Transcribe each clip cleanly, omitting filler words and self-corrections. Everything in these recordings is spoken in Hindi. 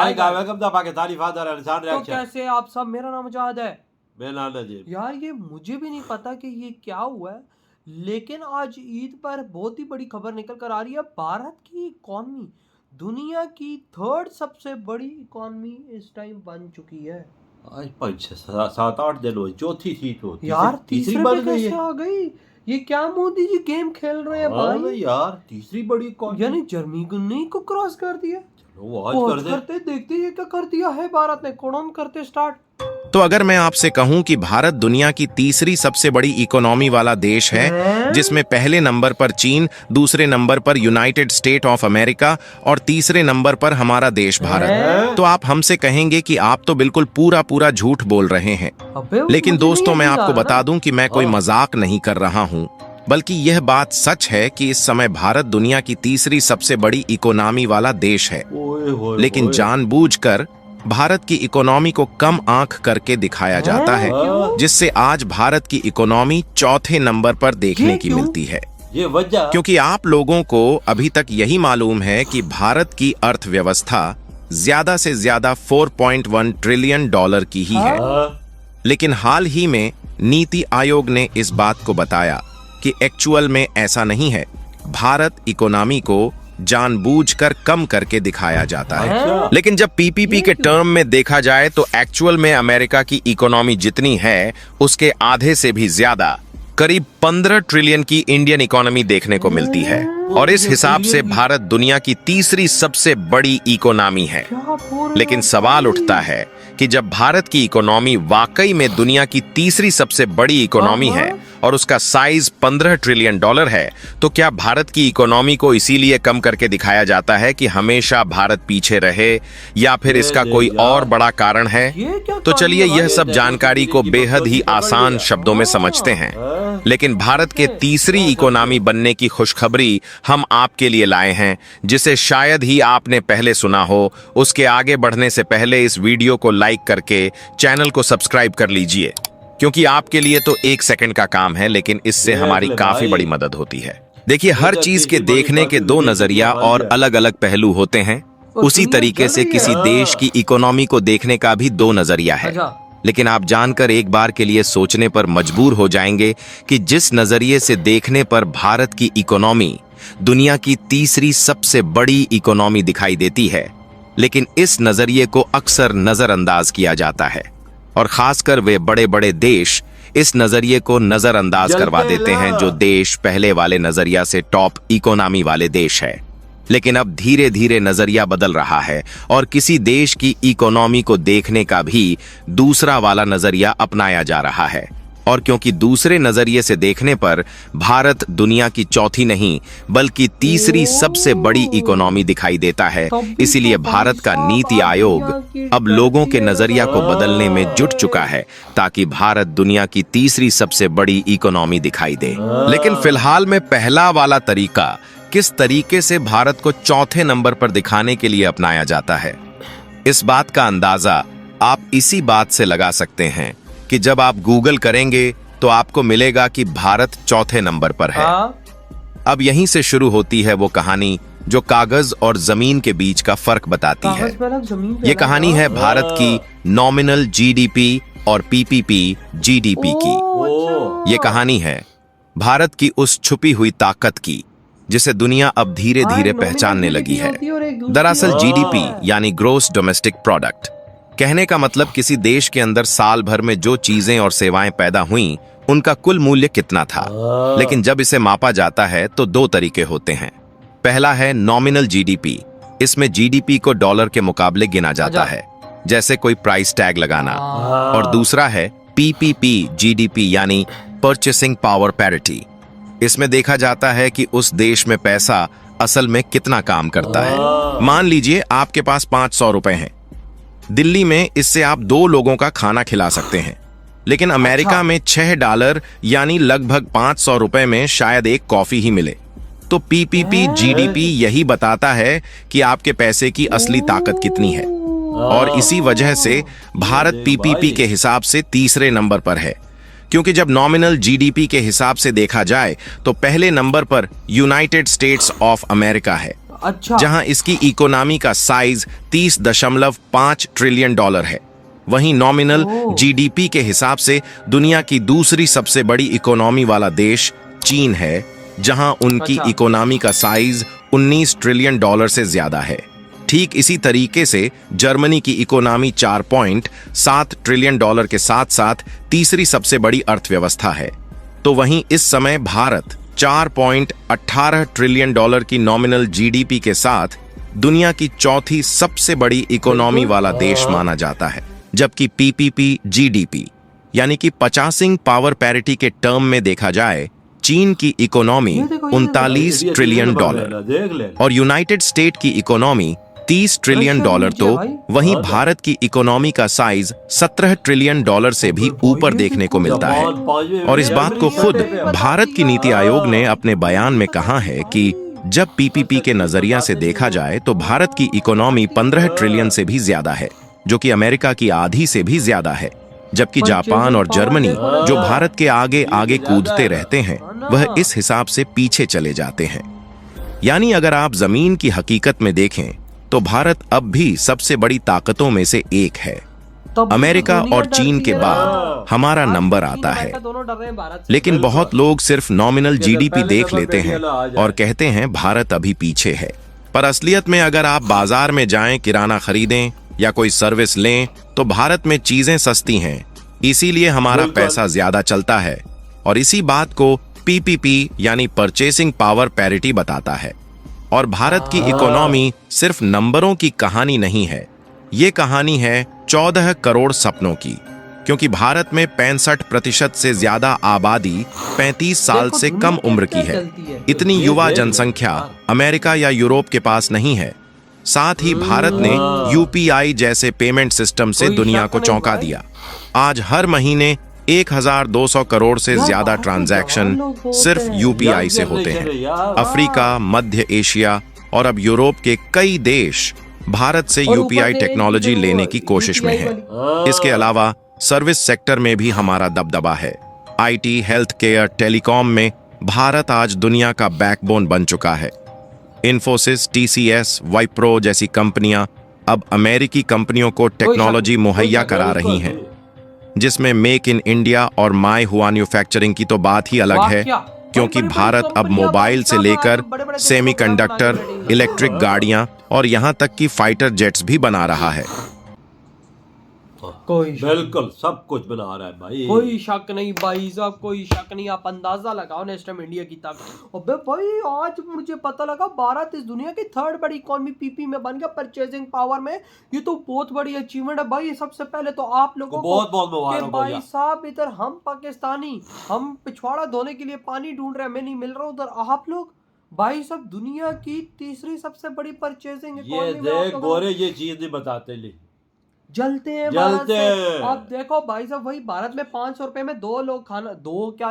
पाकिस्तानी फादर तो कैसे आप सब, मेरा नाम मुजाहिद है। मेरा नाम यार ये मुझे भी नहीं पता कि ये क्या हुआ है, लेकिन आज ईद पर बहुत ही बड़ी खबर निकल कर आ रही है। भारत की इकॉनमी दुनिया की थर्ड सबसे बड़ी इकॉनमी इस टाइम बन चुकी है। आज 7-8 दिन हुए, चौथी सीट होती यार तीसरी पे बन गई कैसे है। आ गई? ये क्या मोदी जी गेम खेल रहे हैं भाई? यार तीसरी बड़ी इकॉनमी, यानी जर्मनी को क्रॉस कर दिया। चलो आज करते देखते ये क्या कर दिया है भारत ने। कोण करते स्टार्ट। तो अगर मैं आपसे कहूं कि भारत दुनिया की तीसरी सबसे बड़ी इकोनॉमी वाला देश है, जिसमें पहले नंबर पर चीन, दूसरे नंबर पर यूनाइटेड स्टेट ऑफ अमेरिका और तीसरे नंबर पर हमारा देश भारत, तो आप हमसे कहेंगे कि आप तो बिल्कुल पूरा झूठ बोल रहे हैं। लेकिन दोस्तों, मैं आपको बता दूं कि मैं कोई मजाक नहीं कर रहा हूं, बल्कि यह बात सच है कि इस समय भारत दुनिया की तीसरी सबसे बड़ी इकोनॉमी वाला देश है। लेकिन जानबूझकर भारत की इकोनॉमी को कम आंक करके दिखाया जाता है, जिससे आज भारत की इकोनॉमी चौथे नंबर पर देखने की मिलती है। ये वजह क्योंकि आप लोगों को अभी तक यही मालूम है कि भारत की अर्थव्यवस्था ज्यादा से ज्यादा 4.1 ट्रिलियन डॉलर की ही है। लेकिन हाल ही में नीति आयोग ने इस बात को बताया कि एक्चुअल में ऐसा नहीं है। भारत इकोनॉमी को जानबूझकर कम करके दिखाया जाता है। लेकिन जब पीपीपी के टर्म में देखा जाए तो एक्चुअल में अमेरिका की इकोनॉमी जितनी है उसके आधे से भी ज्यादा, करीब 15 ट्रिलियन की इंडियन इकोनॉमी देखने को मिलती है। और इस हिसाब से भारत दुनिया की तीसरी सबसे बड़ी इकोनॉमी है। लेकिन सवाल उठता है कि जब भारत की इकोनॉमी वाकई में दुनिया की तीसरी सबसे बड़ी इकोनॉमी है और उसका साइज 15 ट्रिलियन डॉलर है, तो क्या भारत की इकोनॉमी को इसीलिए कम करके दिखाया जाता है कि हमेशा भारत पीछे रहे, या फिर इसका कोई और बड़ा कारण है? तो चलिए यह सब जानकारी को बेहद ही आसान शब्दों में समझते हैं। लेकिन भारत के तीसरी इकोनॉमी बनने की खुशखबरी हम आपके लिए लाए हैं, जिसे शायद ही आपने पहले सुना हो। उसके आगे बढ़ने से पहले इस वीडियो को लाइक करके चैनल को सब्सक्राइब कर लीजिए, क्योंकि आपके लिए तो 1 सेकंड का काम है, लेकिन इससे हमारी काफी बड़ी मदद होती है। देखिए, हर चीज के देखने के 2 नजरिया और अलग अलग पहलू होते हैं। उसी तरीके से किसी देश की इकोनॉमी को देखने का भी 2 नजरिया है। लेकिन आप जानकर एक बार के लिए सोचने पर मजबूर हो जाएंगे कि जिस नजरिए से देखने पर भारत की इकोनॉमी दुनिया की तीसरी सबसे बड़ी इकोनॉमी दिखाई देती है, लेकिन इस नजरिए को अक्सर नजरअंदाज किया जाता है। और खासकर वे बड़े बड़े देश इस नजरिए को नजरअंदाज करवा देते हैं, जो देश पहले वाले नजरिया से टॉप इकोनॉमी वाले देश है। लेकिन अब धीरे धीरे नजरिया बदल रहा है और किसी देश की इकोनॉमी को देखने का भी दूसरा वाला नजरिया अपनाया जा रहा है। और क्योंकि दूसरे नजरिए से देखने पर भारत दुनिया की चौथी नहीं बल्कि तीसरी सबसे बड़ी इकोनॉमी दिखाई देता है, इसीलिए भारत का नीति आयोग अब लोगों के नजरिया को बदलने में जुट चुका है, ताकि भारत दुनिया की तीसरी सबसे बड़ी इकोनॉमी दिखाई दे। लेकिन फिलहाल में पहला वाला तरीका किस तरीके से भारत को चौथे नंबर पर दिखाने के लिए अपनाया जाता है, इस बात का अंदाजा आप इसी बात से लगा सकते हैं कि जब आप गूगल करेंगे तो आपको मिलेगा कि भारत चौथे नंबर पर है। अब यहीं से शुरू होती है वो कहानी जो कागज और जमीन के बीच का फर्क बताती है। ये कहानी है भारत की नॉमिनल जीडीपी और पीपीपी जीडीपी की। ये कहानी है भारत की उस छुपी हुई ताकत की, जिसे दुनिया अब धीरे धीरे पहचानने लगी है। दरअसल जीडीपी यानी ग्रॉस डोमेस्टिक प्रोडक्ट कहने का मतलब किसी देश के अंदर साल भर में जो चीजें और सेवाएं पैदा हुईं, उनका कुल मूल्य कितना था। लेकिन जब इसे मापा जाता है तो 2 तरीके होते हैं। पहला है नॉमिनल जीडीपी। इसमें जीडीपी को डॉलर के मुकाबले गिना जाता है, जैसे कोई प्राइस टैग लगाना। और दूसरा है पीपीपी जीडीपी यानी परचेसिंग पावर पैरिटी। इसमें देखा जाता है कि उस देश में पैसा असल में कितना काम करता है। मान लीजिए आपके पास 500 रुपए हैं। दिल्ली में इससे आप 2 लोगों का खाना खिला सकते हैं, लेकिन अमेरिका में $6 यानी लगभग 500 रुपए में शायद एक कॉफी ही मिले। तो पीपीपी जीडीपी यही बताता है कि आपके पैसे की असली ताकत कितनी है। और इसी वजह से भारत पीपीपी के हिसाब से तीसरे नंबर पर है, क्योंकि जब नॉमिनल जीडीपी के हिसाब से देखा जाए तो पहले नंबर पर यूनाइटेड स्टेट्स ऑफ अमेरिका है अच्छा। जहां इसकी इकोनॉमी का साइज 30.5 ट्रिलियन डॉलर है। वहीं नॉमिनल ओह। जीडीपी के हिसाब से दुनिया की दूसरी सबसे बड़ी इकोनॉमी वाला देश चीन है, जहां उनकी अच्छा। इकोनॉमी का साइज 19 ट्रिलियन डॉलर से ज्यादा है। ठीक इसी तरीके से जर्मनी की इकोनॉमी 4.7 ट्रिलियन डॉलर के साथ साथ तीसरी सबसे बड़ी अर्थव्यवस्था है। तो वहीं इस समय भारत 4.18 ट्रिलियन डॉलर की नॉमिनल जीडीपी के साथ दुनिया की चौथी सबसे बड़ी इकोनॉमी वाला देश माना जाता है, जबकि पीपीपी जीडीपी यानी कि परचेसिंग पावर पैरिटी के टर्म में देखा जाए, चीन की इकोनॉमी ये देखो, ये 39 ये ट्रिलियन देख डॉलर लेना, देख लेना। और यूनाइटेड स्टेट की इकोनॉमी 30 ट्रिलियन रशिया डॉलर, नीचे तो भाई। वहीं हाँ, भारत की इकोनॉमी का साइज 17 ट्रिलियन डॉलर से भी ऊपर देखने को मिलता है। जापान पांचवें और इस में, बात को जर्मनी खुद छठे पे। भारत की नीति आयोग ने अपने बयान में कहा है कि जब पीपीपी के नजरिया से देखा जाए तो भारत की इकोनॉमी 15 ट्रिलियन से भी ज्यादा है, जो कि अमेरिका की आधी से भी ज्यादा है। जबकि जापान और जर्मनी, जो भारत के आगे आगे कूदते रहते हैं, वह इस हिसाब से पीछे चले जाते हैं। यानी अगर आप जमीन की हकीकत में देखें तो भारत अब भी सबसे बड़ी ताकतों में से एक है। तब अमेरिका दुनिया और चीन डरती के है बाद ना। हमारा आज नंबर चीन, आता है। अमेरिका दोनों डर रहे हैं भारत से। लेकिन बहुत लोग सिर्फ नॉमिनल अगर जीडीपी पहले देख नंबर लेते पे हैं DLA आ जाए। और कहते हैं भारत अभी पीछे है। पर असलियत में अगर आप बाजार में जाएं, किराना खरीदें या कोई सर्विस लें, तो भारत में चीजें सस्ती हैं, इसीलिए हमारा बिल्कुल। पैसा ज्यादा चलता है। और इसी बात को पीपीपी यानी परचेसिंग पावर पैरिटी बताता है। और भारत की इकोनॉमी सिर्फ नंबरों की कहानी नहीं है, ये कहानी है 14 करोड़ सपनों की, क्योंकि भारत में 65% से ज्यादा आबादी 35 साल देखो से दुनिया कम उम्र की कैसे है। चलती है। इतनी ये युवा देख लो जनसंख्या यार। अमेरिका या यूरोप के पास नहीं है। साथ ही भारत ने यूपीआई जैसे पेमेंट सिस्टम से कोई दुनिया शक को नहीं चौंका भाई। दिया। आज हर महीने 1200 करोड़ से यार, ज्यादा बाहर के ट्रांजैक्शन जवान लोग होते सिर्फ हैं। यूपीआई यंग से होते जनरेशन है हैं। यार। अफ्रीका, मध्य एशिया और अब यूरोप के कई देश भारत से और ऊपर यूपीआई से एक टेक्नोलॉजी जो लेने की कोशिश में UPI है। वाली- इसके अलावा सर्विस सेक्टर में भी हमारा दबदबा है। आईटी, हेल्थ केयर, टेलीकॉम में भारत आज दुनिया का बैकबोन बन चुका है। इन्फोसिस, टीसीएस, वाइप्रो जैसी कंपनियां अब अमेरिकी कंपनियों को टेक्नोलॉजी मुहैया करा रही हैं, जिसमें मेक इन इंडिया और माई हुआ मैन्युफैक्चरिंग की तो बात ही अलग है, वाकया। क्योंकि बड़ी-बड़ी भारत अब कंपनियां मोबाइल से भाई साहब लेकर बड़े-बड़े देशों को सेमीकंडक्टर, बना के बैठी हैं। इलेक्ट्रिक गाड़ियां और यहां तक कि फाइटर जेट्स भी बना रहा है। कोई शक बिल्कुल सब कुछ बना रहा है भाई। कोई शक नहीं भाई साहब, कोई शक नहीं। आप अंदाजा लगाओ नेक्स्ट टाइम इंडिया की ताकत। अबे भाई आज मुझे पता लगा भारत इस दुनिया की थर्ड बड़ी इकोनॉमी पीपी में बन गया परचेजिंग पावर में। ये तो बहुत बड़ी अचीवमेंट है भाई। सबसे पहले तो आप लोगों को बहुत बहुत कि मुबारक हो भाई गया। साहब इधर हम पाकिस्तानी हम पिछवाड़ा धोने के लिए पानी ढूंढ रहे हैं, हमें नहीं मिल रहा। उधर आप लोग भाई साहब दुनिया की तीसरी सबसे बड़ी परचेजिंग ये इकोनॉमी में देख गोरे, ये चीज नहीं बताते ली। जलते हैं जलते भारत से। हैं। अब देखो भाई साहब वही भारत में 500 रुपए में दो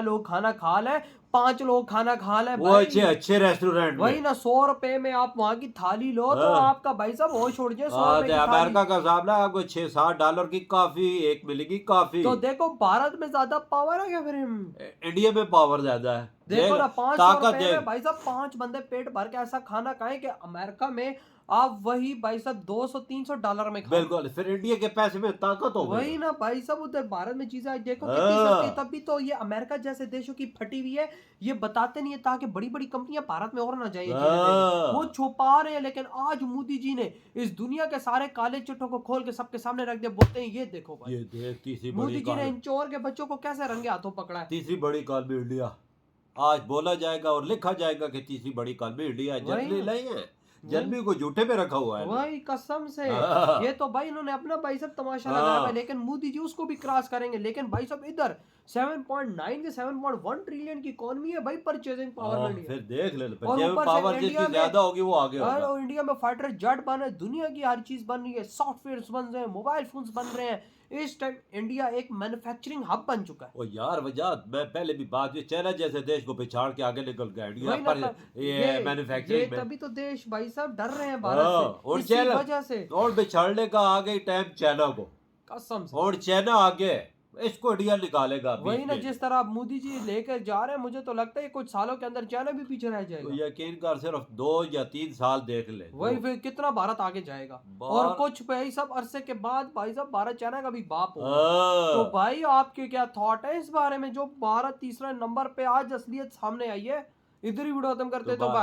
लोग खाना खा ले, 5 लोग खाना खा ले वो भाई। अच्छे अच्छे रेस्टोरेंट वही में। ना 100 रुपए में आप वहाँ की थाली लो तो हाँ। आपका भाई साहब होश उड़ जाए। 100 हाँ, रुपए तो की अमेरिका थाली। का सामना आपको $6-7 की कॉफी एक मिलेगी कॉफी। तो देखो भारत में ज्यादा पावर है क्या फिर इंडिया में पावर ज्यादा है। देखो ना 500 ताकत रुपए देख। में भाई साहब 5 बंदे पेट भर के ऐसा खाना खाएं कि अमेरिका में आप वही भाई साहब $200-300 में खाओ। बिल्कुल, फिर इंडिया के पैसे में ताकत हो वही गई। ना भाई साहब उधर भारत में चीजें आज देखो हाँ। कितनी सस्ती। तभी तो ये अमेरिका जैसे देशों की फटी हुई है, ये बताते नहीं है ताकि बड़ी बड़ी कंपनियां भारत में और ना जाए ये चीजें देने। हाँ। वो छुपा रहे हैं। लेकिन आज मोदी जी ने इस दुनिया के सारे काले चिट्ठों को खोल के सबके सामने रख दिया। बोलते हैं ये देखो भाई, ये देख तीसरी मोदी बड़ी जी ने इकॉनमी, इन चोर के बच्चों को कैसे रंगे हाथों पकड़ा है। तीसरी बड़ी इकॉनमी इंडिया। आज बोला जाएगा और लिखा जाएगा कि तीसरी बड़ी इकॉनमी इंडिया है। वही जर्मनी ना। नहीं है, जर्मनी को झूठे में रखा हुआ है ना। वही कसम से हाँ। ये तो भाई इन्होंने अपना भाई साहब तमाशा हाँ। लगाया है। लेकिन मोदी जी उसको भी क्रॉस करेंगे। लेकिन भाई साहब इधर 7.9 के 7.1 ट्रिलियन की इकोनॉमी है भाई परचेजिंग पावर हाँ, में। फिर देख ले, और जब ऊपर से पावर इंडिया जिसकी में- ज्यादा होगी वो आगे होगा। और इंडिया में फाइटर जेट बन रहे हैं, दुनिया की हर चीज बन रही है, सॉफ्टवेयर्स बन रहे हैं, मोबाइल फोन्स बन रहे हैं। इस टाइम इंडिया एक मैन्युफैक्चरिंग हब बन चुका है। ओ यार वजह मैं पहले भी बात की, चाइना जैसे देश को पिछाड़ के आगे निकल गया इंडिया वही ना पर ये ये मैन्युफैक्चरिंग में। तभी तो देश भाई साहब डर रहे हैं हाँ, भारत और से इसी चाइना वजह से। और बिछाड़ने का आ गई टाइम चाइना को। कसम से और चाइना आगे इसको इंडिया निकालेगा वही बीच ना, में। जिस तरह अब मोदी जी लेकर जा रहे हैं, मुझे तो लगता है कुछ सालों के अंदर चाइना भी पीछे रह तो जाएगा। यकीन कर सिर्फ 2 या 3 साल देख ले। वही फिर कितना भारत आगे जाएगा। और बाहर- कुछ भाई सब अरसे के बाद भाई साहब भारत चाइना का भी बाप होगा। हाँ। तो भाई आपके क्या थॉट है इस बारे में, जो भारत तीसरे नंबर पे आज असलियत सामने आई है? इधर ही वीडियो खत्म करते तो तो भाई।